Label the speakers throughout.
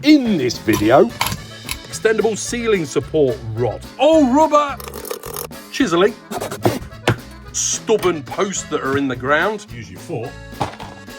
Speaker 1: In this video, extendable ceiling support rod. Oh, rubber! Chiseling. Stubborn posts that are in the ground. Use your foot.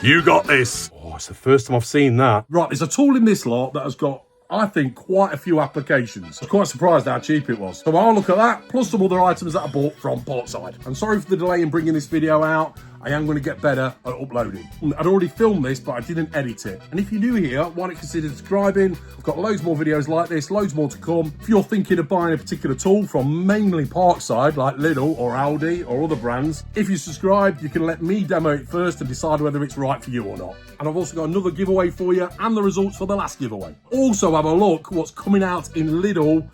Speaker 1: You got this. Oh, it's the first time I've seen that. Right, there's a tool in this lot that has got, I think, quite a few applications. I was quite surprised how cheap it was. So I'll look at that, plus some other items that I bought from Parkside. I'm sorry for the delay in bringing this video out. I am going to get better at uploading. I'd already filmed this, but I didn't edit it. And if you're new here, why not consider subscribing? I've got loads more videos like this, loads more to come. If you're thinking of buying a particular tool from mainly Parkside, like Lidl or Aldi or other brands, if you subscribe, you can let me demo it first and decide whether it's right for you or not. And I've also got another giveaway for you and the results for the last giveaway. Also have a look what's coming out in Lidl,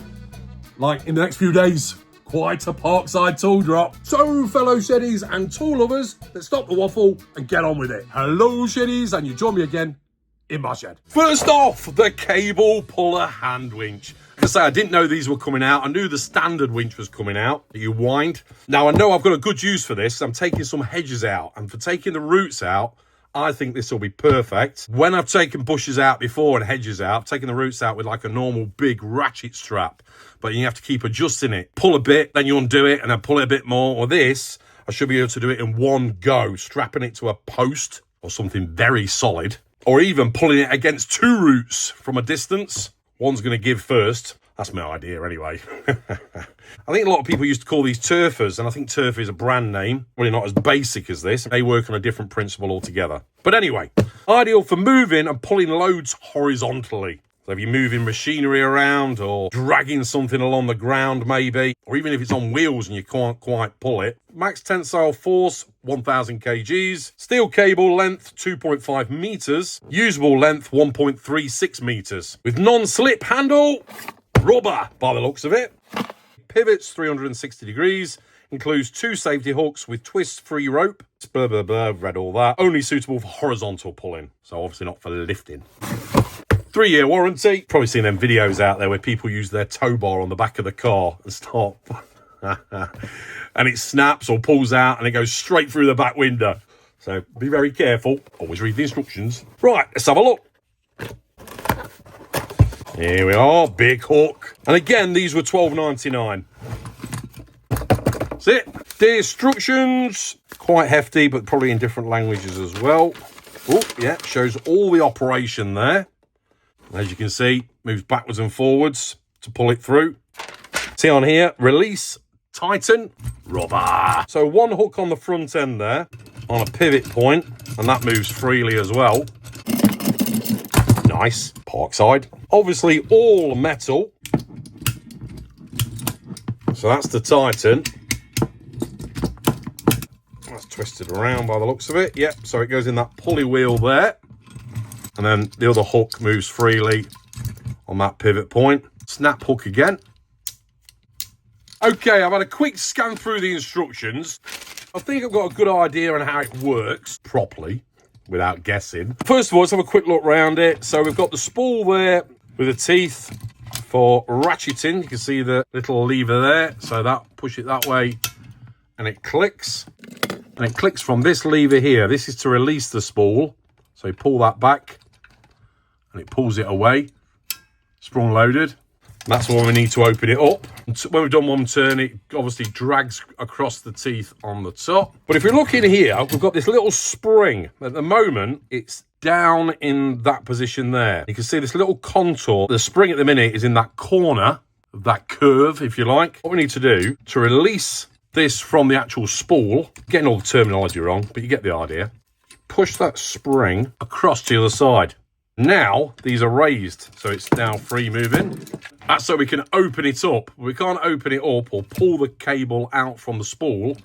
Speaker 1: like in the next few days. Quite a Parkside tool drop. So, fellow sheddies and tool lovers, let's stop the waffle and get on with it. Hello, sheddies, and you join me again in my shed. First off, the cable puller hand winch. Like I say, I didn't know these were coming out. I knew the standard winch was coming out that you wind. Now, I know I've got a good use for this. I'm taking some hedges out, and for taking the roots out, I think this will be perfect. When I've taken bushes out before and hedges out, I've taken the roots out with like a normal big ratchet strap, but you have to keep adjusting it. Pull a bit, then you undo it, and then pull it a bit more. Or this, I should be able to do it in one go, strapping it to a post or something very solid, or even pulling it against two roots from a distance. One's going to give first. That's my idea anyway. I think a lot of people used to call these turfers, and I think turf is a brand name. Really not as basic as this. They work on a different principle altogether. But anyway, ideal for moving and pulling loads horizontally. So if you're moving machinery around or dragging something along the ground maybe, or even if it's on wheels and you can't quite pull it. Max tensile force, 1,000 kgs. Steel cable length, 2.5 meters. Usable length, 1.36 meters. With non-slip handle, rubber by the looks of it. Pivots 360 degrees. Includes 2 safety hooks with twist-free rope. Blah, blah, blah, read all that. Only suitable for horizontal pulling. So obviously not for lifting. 3-year warranty. Probably seen them videos out there where people use their tow bar on the back of the car and start. And it snaps or pulls out and it goes straight through the back window. So be very careful. Always read the instructions. Right, let's have a look. Here we are, big hook. And again, these were $12.99. That's it. The instructions, quite hefty, but probably in different languages as well. Oh, yeah, shows all the operation there. As you can see, moves backwards and forwards to pull it through. See on here, release, tighten, rubber. So one hook on the front end there, on a pivot point, and that moves freely as well. Nice. Parkside. Obviously all metal. So that's the tighten. That's twisted around by the looks of it. Yep, so it goes in that pulley wheel there. And then the other hook moves freely on that pivot point. Snap hook again. Okay, I've had a quick scan through the instructions. I think I've got a good idea on how it works properly, without guessing. First of all, let's have a quick look around it. So we've got the spool there with the teeth for ratcheting. You can see the little lever there. So that, push it that way and it clicks. And it clicks from this lever here. This is to release the spool. So you pull that back and it pulls it away. Sprung loaded. That's when we need to open it up. When we've done one turn, it obviously drags across the teeth on the top. But if you look in here, we've got this little spring. At the moment, it's down in that position there. You can see this little contour. The spring at the minute is in that corner of that curve, if you like. What we need to do to release this from the actual spool, getting all the terminology wrong, but you get the idea. Push that spring across to the other side. Now, these are raised, so it's now free moving. That's so we can open it up. We can't open it up or pull the cable out from the spool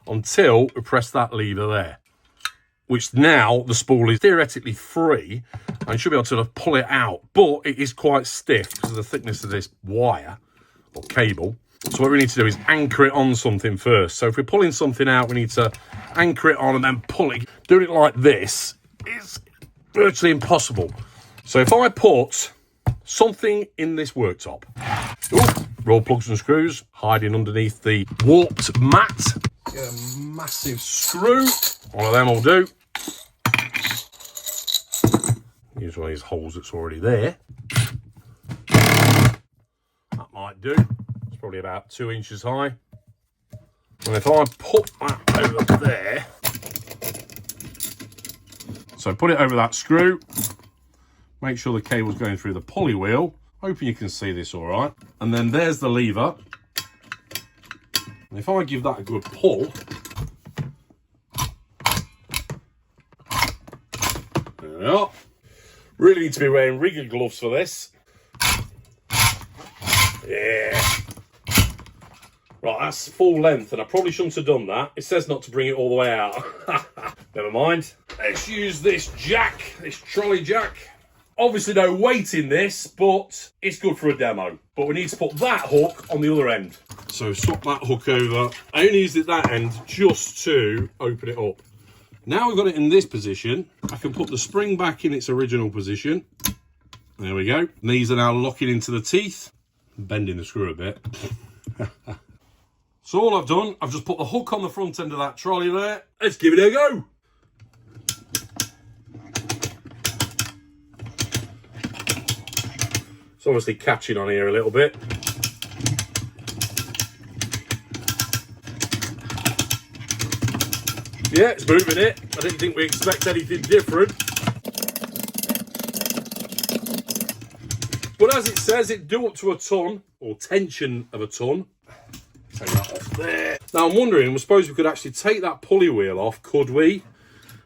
Speaker 1: until we press that lever there. Which now, the spool is theoretically free and should be able to sort of pull it out. But it is quite stiff because of the thickness of this wire or cable. So what we need to do is anchor it on something first. So if we're pulling something out, we need to anchor it on and then pull it. Doing it like this is virtually impossible. So if I put something in this worktop, roll plugs and screws, hiding underneath the warped mat, get a massive screw, one of them will do. Use one of these holes that's already there. do. It's probably about 2 inches high. And if I put that over there, so put it over that screw, make sure the cable's going through the pulley wheel. Hoping you can see this all right. And then there's the lever. And if I give that a good pull, there we are. Really need to be wearing rigger gloves for this. Yeah. Right, that's full length, and I probably shouldn't have done that. It says not to bring it all the way out. Never mind. Let's use this jack, this trolley jack. Obviously no weight in this, but it's good for a demo. But we need to put that hook on the other end. So swap that hook over. I only used it that end just to open it up. Now we've got it in this position, I can put the spring back in its original position. There we go. And these are now locking into the teeth. I'm bending the screw a bit. So all I've done, I've just put the hook on the front end of that trolley there. Let's give it a go. It's obviously catching on here a little bit. Yeah, it's moving it. I didn't think we expect anything different. But as it says, it do up to a ton, or tension of a ton. Take that off there. Now I'm wondering, I suppose we could actually take that pulley wheel off, could we?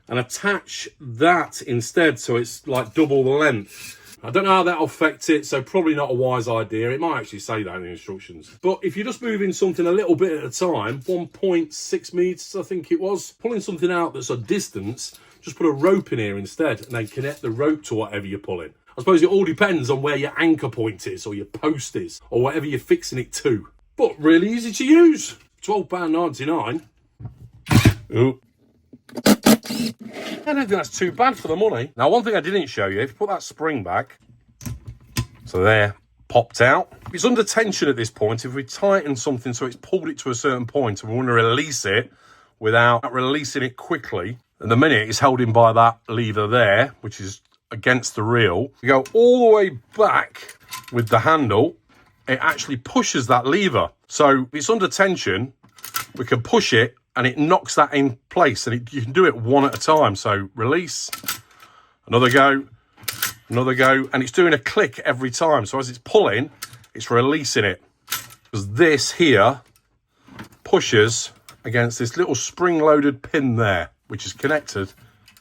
Speaker 1: And attach that instead, so it's like double the length. I don't know how that'll affect it, so probably not a wise idea. It might actually say that in the instructions. But if you're just moving something a little bit at a time, 1.6 meters, I think it was, pulling something out that's a distance, just put a rope in here instead, and then connect the rope to whatever you're pulling. I suppose it all depends on where your anchor point is, or your post is, or whatever you're fixing it to. But really easy to use. £12.99. Ooh. I don't think that's too bad for the money. Now, one thing I didn't show you, if you put that spring back, so there, popped out. It's under tension at this point. If we tighten something so it's pulled it to a certain point and we want to release it without releasing it quickly, and the minute it's held in by that lever there, which is against the reel, we go all the way back with the handle, it actually pushes that lever. So if it's under tension, we can push it and it knocks that in place, and you can do it one at a time. So release, another go, and it's doing a click every time. So as it's pulling, it's releasing it. Because this here pushes against this little spring-loaded pin there, which is connected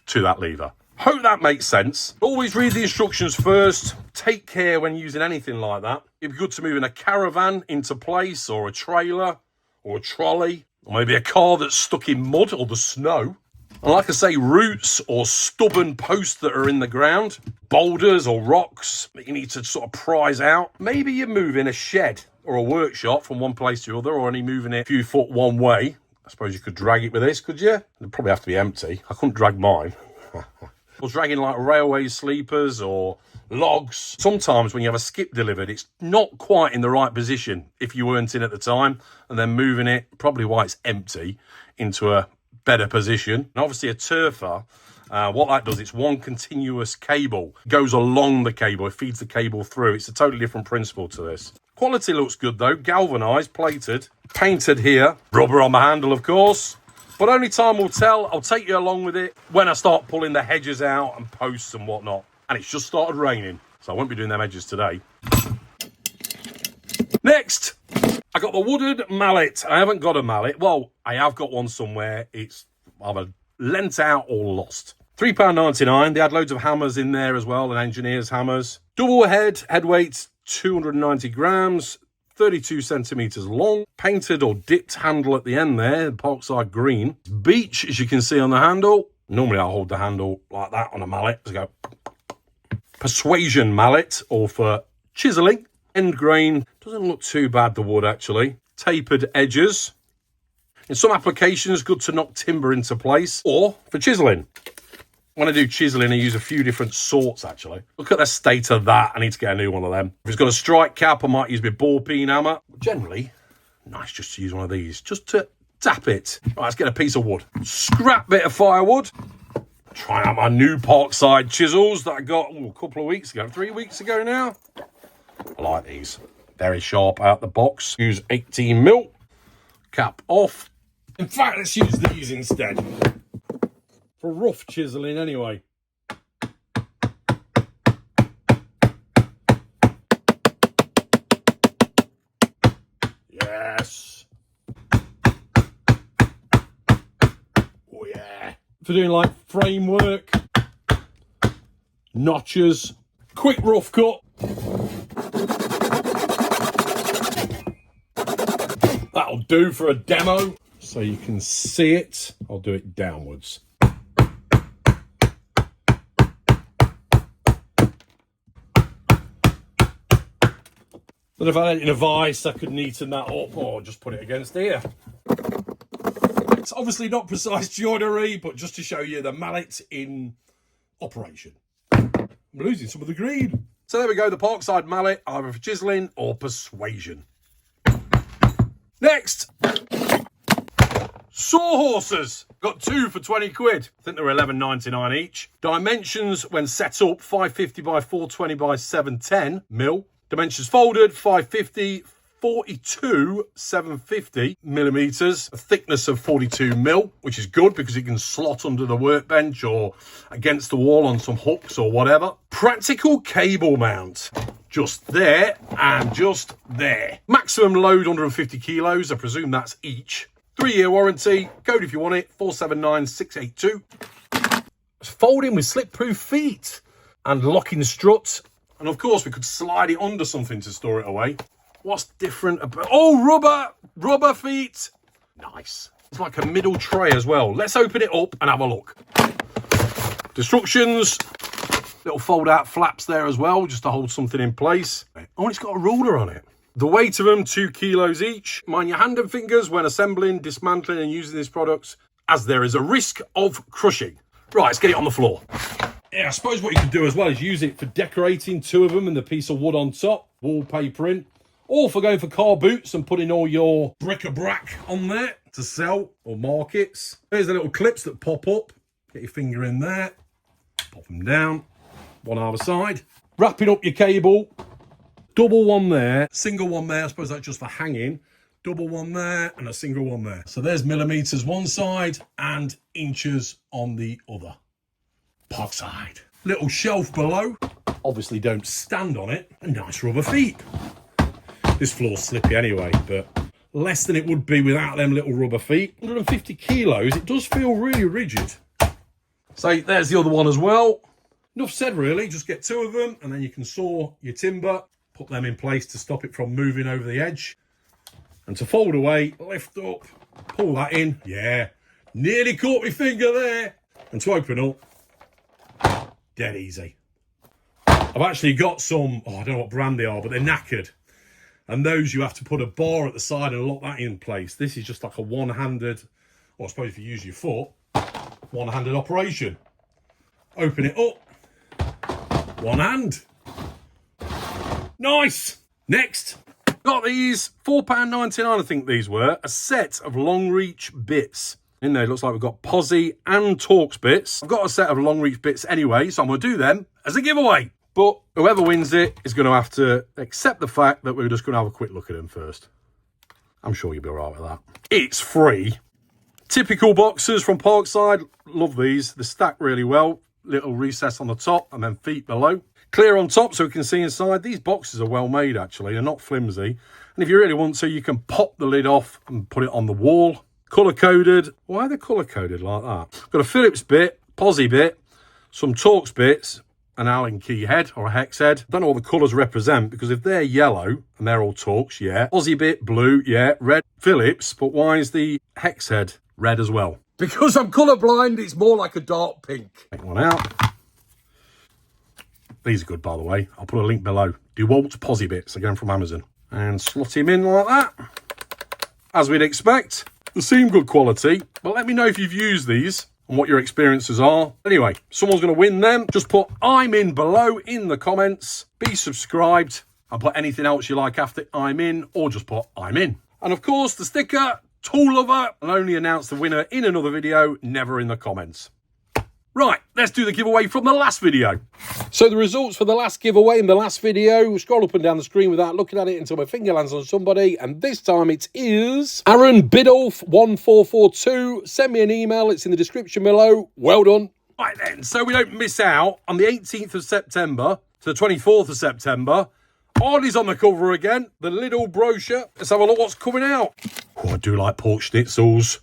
Speaker 1: to that lever. Hope that makes sense. Always read the instructions first. Take care when using anything like that. It'd be good to move in a caravan into place, or a trailer, or a trolley, or maybe a car that's stuck in mud or the snow. And like I say, roots or stubborn posts that are in the ground, boulders or rocks that you need to sort of prise out. Maybe you're moving a shed or a workshop from one place to the other, or only moving it a few foot one way. I suppose you could drag it with this, could you? It'd probably have to be empty. I couldn't drag mine. Or dragging like railway sleepers or logs. Sometimes when you have a skip delivered, it's not quite in the right position if you weren't in at the time, and then moving it, probably why it's empty, into a better position. And obviously a turfer, what that does, it's one continuous cable. It goes along the cable, it feeds the cable through. It's a totally different principle to this. Quality looks good though, galvanised, plated, painted here. Rubber on the handle, of course. But only time will tell. I'll take you along with it when I start pulling the hedges out and posts and whatnot. And it's just started raining, so I won't be doing them edges today. Next, I got the wooden mallet. I haven't got a mallet. Well, I have got one somewhere. It's either lent out or lost. £3.99. They had loads of hammers in there as well, and engineer's hammers. Double head weight, 290 grams. 32 centimetres long, painted or dipped handle at the end there, Parkside green. Beech, as you can see on the handle. Normally I'll hold the handle like that on a mallet. Let's go. Persuasion mallet, or for chiselling. End grain, doesn't look too bad, the wood actually. Tapered edges. In some applications, good to knock timber into place, or for chiselling. When I do chiselling, I use a few different sorts, actually. Look at the state of that. I need to get a new one of them. If it's got a strike cap, I might use my ball peen hammer. Generally, nice just to use one of these, just to tap it. Right, let's get a piece of wood. Scrap bit of firewood. Try out my new Parkside chisels that I got a couple of weeks ago, 3 weeks ago now. I like these. Very sharp out the box. Use 18mm. Cap off. In fact, let's use these instead. For rough chiseling anyway. Yes. Oh yeah. For doing like framework, notches, quick rough cut. That'll do for a demo. So you can see it. I'll do it downwards. But if I had it in a vise, I could neaten that up or just put it against here. It's obviously not precise joinery, but just to show you the mallet in operation. I'm losing some of the green. So there we go, the Parkside mallet, either for chiseling or persuasion. Next, sawhorses. Got 2 for 20 quid. I think they were £11.99 each. Dimensions when set up, 550 by 420 by 710 mil. Dimensions folded, 550, 42, 750 millimeters. A thickness of 42 mil, which is good because it can slot under the workbench or against the wall on some hooks or whatever. Practical cable mount. Just there and just there. Maximum load 150 kilos. I presume that's each. 3-year warranty. Code if you want it, 479682. Folding with slip-proof feet and locking strut. And of course, we could slide it under something to store it away. What's different about... Oh, rubber feet. Nice. It's like a middle tray as well. Let's open it up and have a look. Instructions. Little fold-out flaps there as well, just to hold something in place. Oh, it's got a ruler on it. The weight of them, 2 kilos each. Mind your hand and fingers when assembling, dismantling and using these products, as there is a risk of crushing. Right, let's get it on the floor. Yeah, I suppose what you could do as well is use it for decorating 2 of them and the piece of wood on top, wallpapering, or for going for car boots and putting all your bric-a-brac on there to sell or markets. There's the little clips that pop up. Get your finger in there, pop them down, one either side. Wrapping up your cable, double one there, single one there. I suppose that's just for hanging. Double one there and a single one there. So there's millimeters one side and inches on the other. Parkside. Little shelf below. Obviously don't stand on it. And nice rubber feet. This floor's slippy anyway, but less than it would be without them little rubber feet. 150 kilos. It does feel really rigid. So there's the other one as well. Enough said really. Just get 2 of them and then you can saw your timber. Put them in place to stop it from moving over the edge. And to fold away, lift up, pull that in. Yeah, nearly caught my finger there. And to open up, dead easy. I've actually got some, I don't know what brand they are, but they're knackered. And those you have to put a bar at the side and lock that in place. This is just like a one-handed, or I suppose if you use your foot, one-handed operation. Open it up, one hand. Nice. Next, got these £4.99, I think these were, a set of long reach bits. In there, it looks like we've got Posi and Torx bits. I've got a set of long reach bits anyway, so I'm going to do them as a giveaway. But whoever wins it is going to have to accept the fact that we're just going to have a quick look at them first. I'm sure you'll be all right with that. It's free. Typical boxes from Parkside. Love these. They stack really well. Little recess on the top and then feet below. Clear on top so we can see inside. These boxes are well made actually. They're not flimsy. And if you really want to, you can pop the lid off and put it on the wall. Colour coded. Why are they colour coded like that? Got a Phillips bit, Posi bit, some Torx bits, an Allen key head or a hex head. Don't know what the colours represent because if they're yellow and they're all Torx, yeah. Posi bit, blue, yeah. Red, Phillips, but why is the hex head red as well? Because I'm colourblind, it's more like a dark pink. Take one out. These are good, by the way. I'll put a link below. DeWalt Posi bits, again from Amazon. And slot him in like that. As we'd expect. They seem good quality, but let me know if you've used these and what your experiences are. Anyway, someone's going to win them. Just put I'm in below in the comments. Be subscribed. I'll put anything else you like after I'm in, or just put I'm in. And of course, the sticker, tool lover, I'll only announce the winner in another video, never in the comments. Right, let's do the giveaway from the last video. So the results for the last giveaway in the last video, scroll up and down the screen without looking at it until my finger lands on somebody, and this time it is Aaron Biddulph1442. Send me an email, it's in the description below. Well done. Right then, so we don't miss out, on the 18th of September to the 24th of September, Arnie's on the cover again, the Lidl brochure. Let's have a look what's coming out. Oh, I do like pork schnitzels.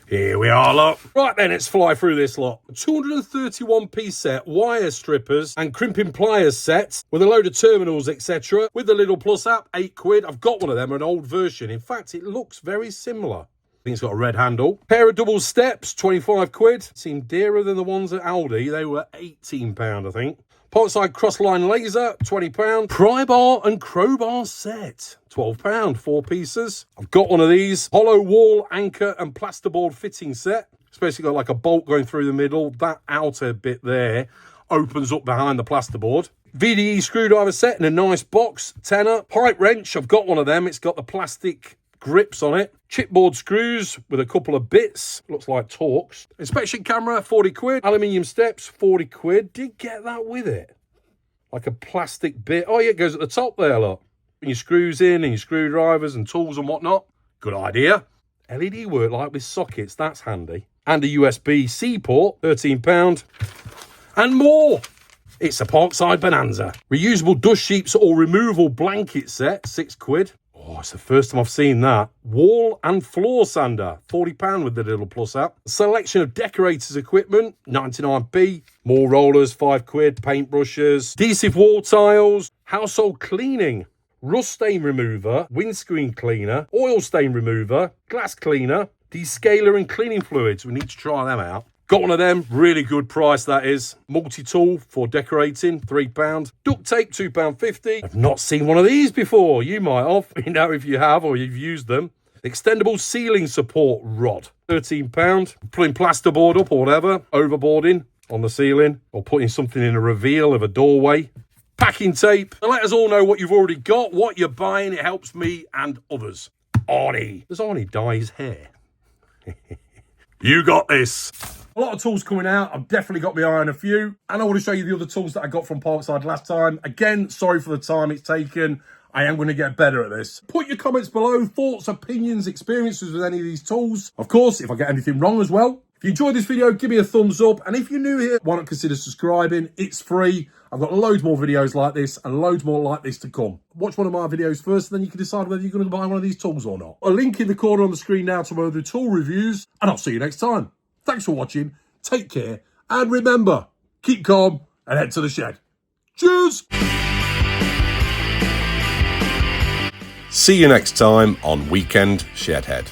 Speaker 1: Here we are, look. Right then, let's fly through this lot. 231-piece set, wire strippers and crimping pliers set with a load of terminals, etc. With the Lidl Plus app, £8. I've got one of them, an old version. In fact, it looks very similar. I think it's got a red handle. Pair of double steps, £25. Seemed dearer than the ones at Aldi. They were £18, I think. Parkside crossline laser, £20. Pry bar and crowbar set, £12, 4 pieces. I've got one of these. Hollow wall, anchor and plasterboard fitting set. It's basically got like a bolt going through the middle. That outer bit there opens up behind the plasterboard. VDE screwdriver set in a nice box, tenner. Pipe wrench, I've got one of them. It's got the plastic grips on it. Chipboard screws with a couple of bits. Looks like Torx. Inspection camera, £40. Aluminium steps, £40. Did get that with it. Like a plastic bit. Oh yeah, it goes at the top there, look. And your screws in and your screwdrivers and tools and whatnot. Good idea. LED work light with sockets, that's handy. And a USB-C port, £13. And more. It's a Parkside Bonanza. Reusable dust sheets or removal blanket set, £6. Oh, it's the first time I've seen that. Wall and floor sander, £40 with the Lidl Plus app. Selection of decorators equipment, 99p. More rollers, £5. Paintbrushes. Adhesive wall tiles. Household cleaning. Rust stain remover. Windscreen cleaner. Oil stain remover. Glass cleaner. Descaler and cleaning fluids. We need to try them out. Got one of them, really good price that is. Multi-tool for decorating, £3. Duct tape, £2.50. I've not seen one of these before. You might have, you know, if you have or you've used them. Extendable ceiling support rod, £13. Putting plasterboard up or whatever, overboarding on the ceiling or putting something in a reveal of a doorway. Packing tape. And let us all know what you've already got, what you're buying. It helps me and others. Arnie. Does Arnie dye his hair? You got this. A lot of tools coming out. I've definitely got my eye on a few. And I want to show you the other tools that I got from Parkside last time. Again, sorry for the time it's taken. I am going to get better at this. Put your comments below, thoughts, opinions, experiences with any of these tools. Of course, if I get anything wrong as well. If you enjoyed this video, give me a thumbs up. And if you're new here, why not consider subscribing? It's free. I've got loads more videos like this and loads more like this to come. Watch one of my videos first, and then you can decide whether you're going to buy one of these tools or not. A link in the corner on the screen now to one of the tool reviews, and I'll see you next time. Thanks for watching, take care, and remember, keep calm and head to the shed. Cheers!
Speaker 2: See you next time on Weekend Shedhead.